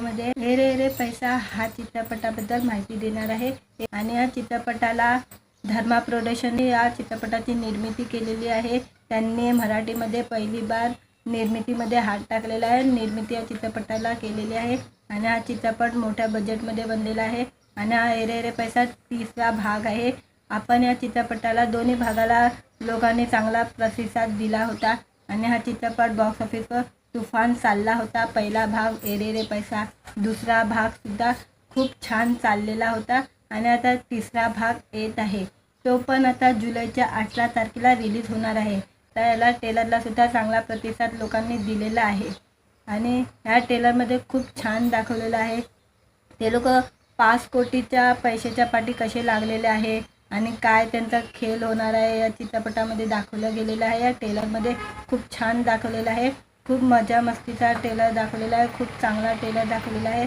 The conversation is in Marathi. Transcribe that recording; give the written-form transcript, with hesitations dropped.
व्हिडिओमध्ये रे रे रे पैसा हा चित्रपटाबद्दल माहिती देणार आहे। आणि या चित्रपटाला धर्मा प्रोडक्शनने या चित्रपटाची निर्मिती केलेली आहे। त्यांनी मराठीमध्ये पहिली बार निर्मितीमध्ये हात टाकलेला आहे। निर्मिती या चित्रपटाला केलेली आहे आणि हा चित्रपट मोठ्या बजेटमध्ये बनलेला आहे आणि हा रे रे पैसा तिसरा भाग आहे। आपण या चित्रपटाला दोन्ही भागाला लोकांनी चांगला प्रतिसाद दिला होता आणि हा चित्रपट बॉक्स ऑफिसवर तुफान चालला होता। पहिला भाग रे रे पैसा, दुसरा भाग सुद्धा खूप छान चाललेला होता आणि आता तिसरा भाग येत आहे। तो पण आता जुलैच्या 18 तारखेला रिलीज होणार आहे। त्याला ट्रेलरला सुद्धा चांगला प्रतिसाद लोकांनी दिलेला आहे आणि ह्या ट्रेलरमध्ये खूप छान दाखवलेलं आहे ते लोक 5 कोटीच्या पैशाच्या पाठी कसे लागलेले आहे आणि काय त्यांचा खेळ होणार आहे या चित्रपटामध्ये दाखवलं गेलेलं आहे। या ट्रेलरमध्ये खूप छान दाखवलेलं आहे, खूप मजा मस्तीचा ट्रेलर दाखवलेला आहे, खूप चांगला ट्रेलर दाखवलेला आहे।